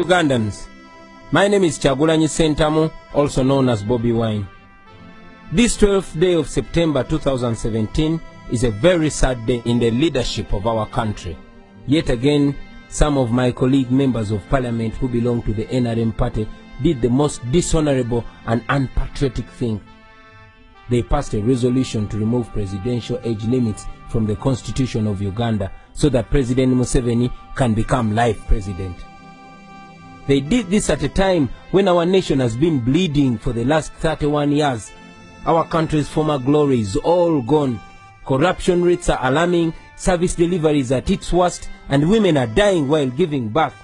Ugandans, my name is Kyagulanyi Ssentamu, also known as Bobi Wine. This 12th day of September 2017 is a very sad day in the leadership of our country. Yet again, some of my colleague members of parliament who belong to the NRM party did the most dishonorable and unpatriotic thing. They passed a resolution to remove presidential age limits from the Constitution of Uganda so that President Museveni can become life president. They did this at a time when our nation has been bleeding for the last 31 years. Our country's former glory is all gone. Corruption rates are alarming, service delivery is at its worst, and women are dying while giving birth.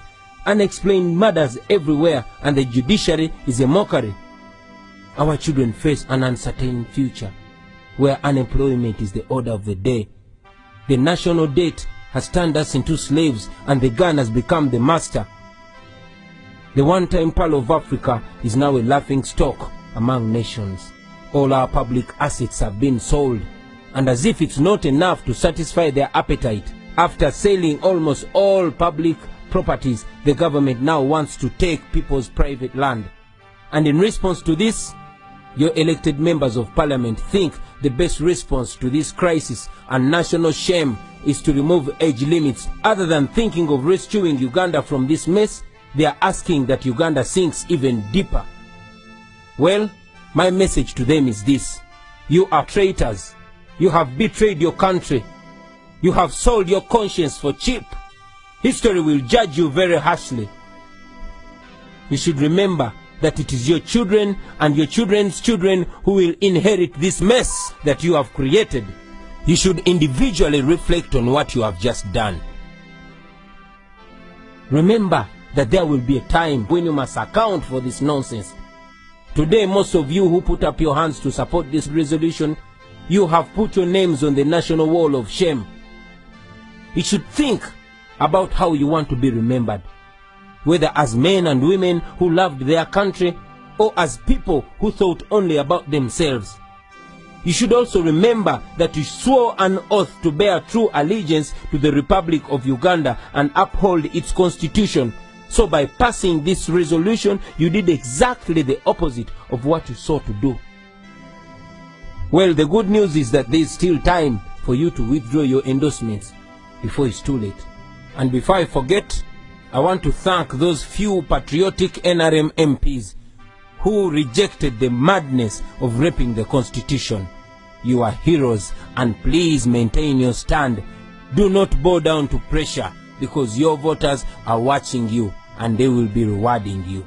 Unexplained murders everywhere, and the judiciary is a mockery. Our children face an uncertain future, where unemployment is the order of the day. The national debt has turned us into slaves, and the gun has become the master. The one-time Pearl of Africa is now a laughing stock among nations. All our public assets have been sold, and as if it's not enough to satisfy their appetite, after selling almost all public properties, the government now wants to take people's private land. And in response to this, your elected members of parliament think the best response to this crisis and national shame is to remove age limits. Other than thinking of rescuing Uganda from this mess, they are asking that Uganda sinks even deeper. Well, my message to them is this: you are traitors. You have betrayed your country. You have sold your conscience for cheap. History will judge you very harshly. You should remember that it is your children and your children's children who will inherit this mess that you have created. You should individually reflect on what you have just done. Remember that there will be a time when you must account for this nonsense. Today, most of you who put up your hands to support this resolution, you have put your names on the national wall of shame. You should think about how you want to be remembered, whether as men and women who loved their country or as people who thought only about themselves. You should also remember that you swore an oath to bear true allegiance to the Republic of Uganda and uphold its constitution. So by passing this resolution, you did exactly the opposite of what you sought to do. Well, the good news is that there is still time for you to withdraw your endorsements before it's too late. And before I forget, I want to thank those few patriotic NRM MPs who rejected the madness of raping the Constitution. You are heroes, and please maintain your stand. Do not bow down to pressure, because your voters are watching you and they will be rewarding you.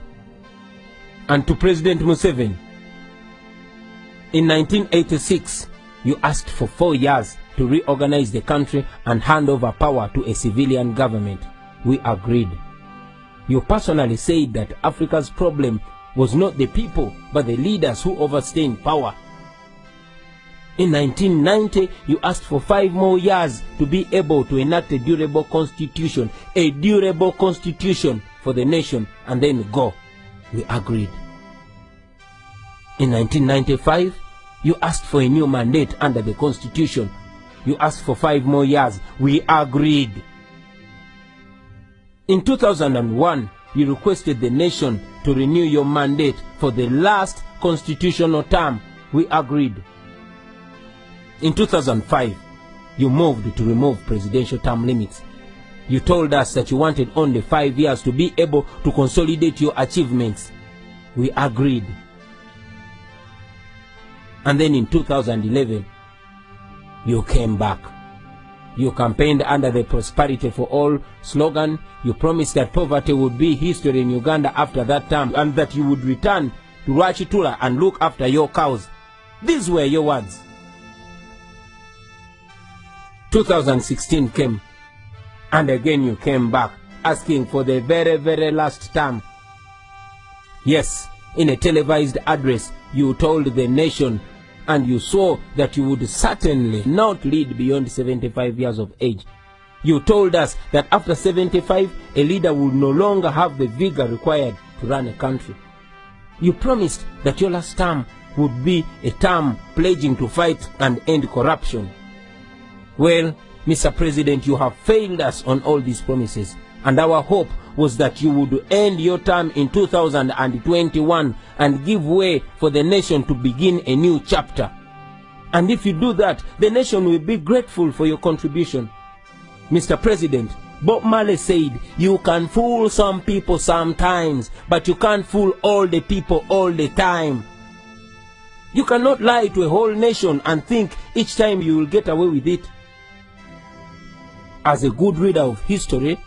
And to President Museveni, in 1986, you asked for 4 years to reorganize the country and hand over power to a civilian government. We agreed. You personally said that Africa's problem was not the people, but the leaders who overstay in power. In 1990, you asked for 5 more years to be able to enact a durable constitution for the nation, and then go. We agreed. In 1995, you asked for a new mandate under the Constitution. You asked for 5 more years. We agreed. In 2001, you requested the nation to renew your mandate for the last constitutional term. We agreed. In 2005, you moved to remove presidential term limits. You told us that you wanted only 5 years to be able to consolidate your achievements. We agreed. And then in 2011, you came back. You campaigned under the Prosperity for All slogan. You promised that poverty would be history in Uganda after that term, and that you would return to Rwachitula and look after your cows. These were your words. 2016 came, and again you came back, asking for the very, very last term. Yes, in a televised address, you told the nation, and you swore that you would certainly not lead beyond 75 years of age. You told us that after 75, a leader would no longer have the vigor required to run a country. You promised that your last term would be a term pledging to fight and end corruption. Well, Mr. President, you have failed us on all these promises, and our hope was that you would end your term in 2021 and give way for the nation to begin a new chapter. And if you do that, the nation will be grateful for your contribution. Mr. President, Bob Marley said, you can fool some people sometimes, but you can't fool all the people all the time. You cannot lie to a whole nation and think each time you will get away with it. As a good reader of history,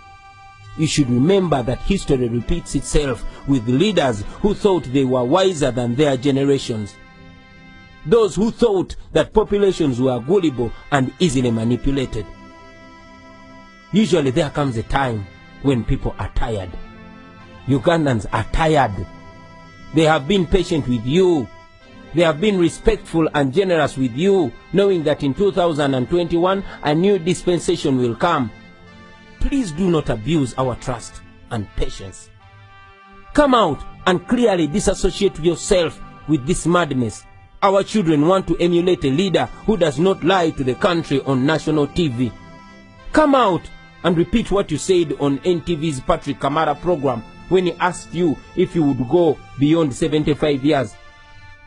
you should remember that history repeats itself with leaders who thought they were wiser than their generations. Those who thought that populations were gullible and easily manipulated. Usually there comes a time when people are tired. Ugandans are tired. They have been patient with you. They have been respectful and generous with you, knowing that in 2021 a new dispensation will come. Please do not abuse our trust and patience. Come out and clearly disassociate yourself with this madness. Our children want to emulate a leader who does not lie to the country on national TV. Come out and repeat what you said on NTV's Patrick Kamara program when he asked you if you would go beyond 75 years.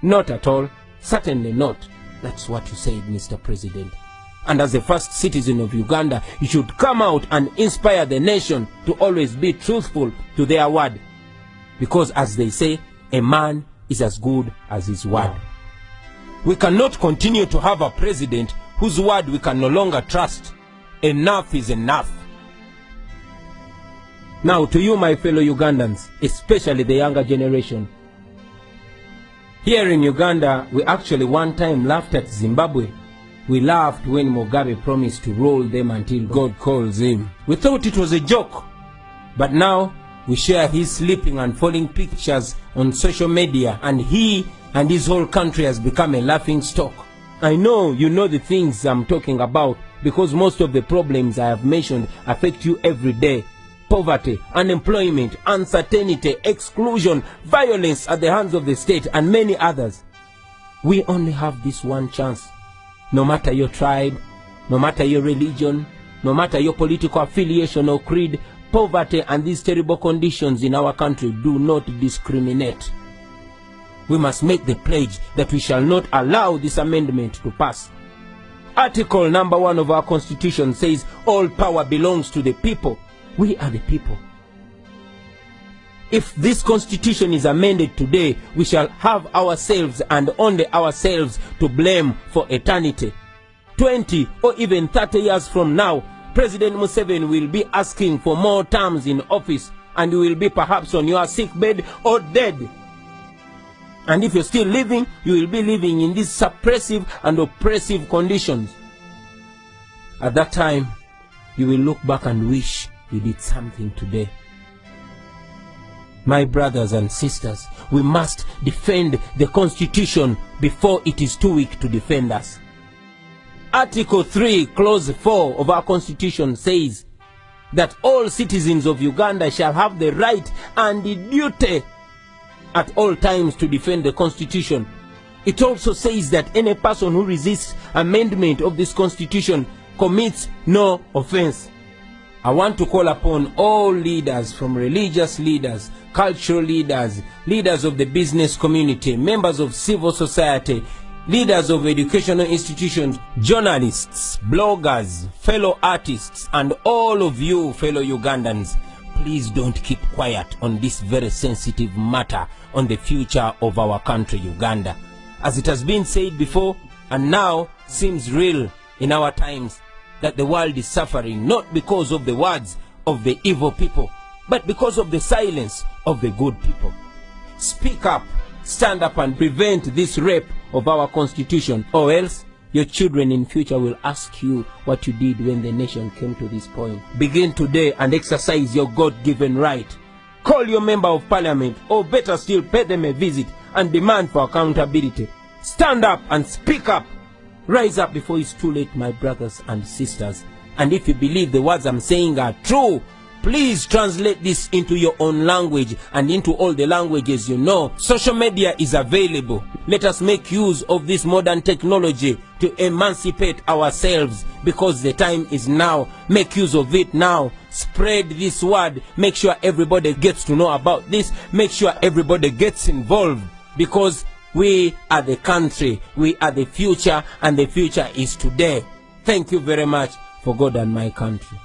Not at all. Certainly not. That's what you said, Mr. President. And as the first citizen of Uganda, you should come out and inspire the nation to always be truthful to their word. Because as they say, a man is as good as his word. We cannot continue to have a president whose word we can no longer trust. Enough is enough. Now to you, my fellow Ugandans, especially the younger generation. Here in Uganda, we actually one time laughed at Zimbabwe. We laughed when Mugabe promised to roll them until God calls him. We thought it was a joke. But now, we share his sleeping and falling pictures on social media, and he and his whole country has become a laughing stock. I know you know the things I'm talking about, because most of the problems I have mentioned affect you every day. Poverty, unemployment, uncertainty, exclusion, violence at the hands of the state, and many others. We only have this one chance. No matter your tribe, no matter your religion, no matter your political affiliation or creed, poverty and these terrible conditions in our country do not discriminate. We must make the pledge that we shall not allow this amendment to pass. Article number 1 of our Constitution says all power belongs to the people. We are the people. If this Constitution is amended today, we shall have ourselves and only ourselves to blame for eternity. 20 or even 30 years from now, President Museveni will be asking for more terms in office, and you will be perhaps on your sick bed or dead. And if you're still living, you will be living in these suppressive and oppressive conditions. At that time, you will look back and wish you did something today. My brothers and sisters, we must defend the Constitution before it is too weak to defend us. Article 3, Clause 4 of our Constitution says that all citizens of Uganda shall have the right and the duty at all times to defend the Constitution. It also says that any person who resists amendment of this Constitution commits no offense. I want to call upon all leaders, from religious leaders, cultural leaders, leaders of the business community, members of civil society, leaders of educational institutions, journalists, bloggers, fellow artists, and all of you fellow Ugandans. Please don't keep quiet on this very sensitive matter on the future of our country, Uganda. As it has been said before, and now seems real in our times, that the world is suffering not because of the words of the evil people, but because of the silence of the good people. Speak up, stand up and prevent this rape of our Constitution, or else your children in future will ask you what you did when the nation came to this point. Begin today and exercise your God-given right. Call your member of parliament, or better still, pay them a visit and demand for accountability. Stand up and speak up. Rise up before it's too late, my brothers and sisters. And if you believe the words I'm saying are true, Please translate this into your own language and into all the languages you know. Social media is available. Let us make use of this modern technology to emancipate ourselves, because the time is now. Make use of it now. Spread this word. Make sure everybody gets to know about this. Make sure everybody gets involved, because we are the country, we are the future, and the future is today. Thank you very much. For God and my country.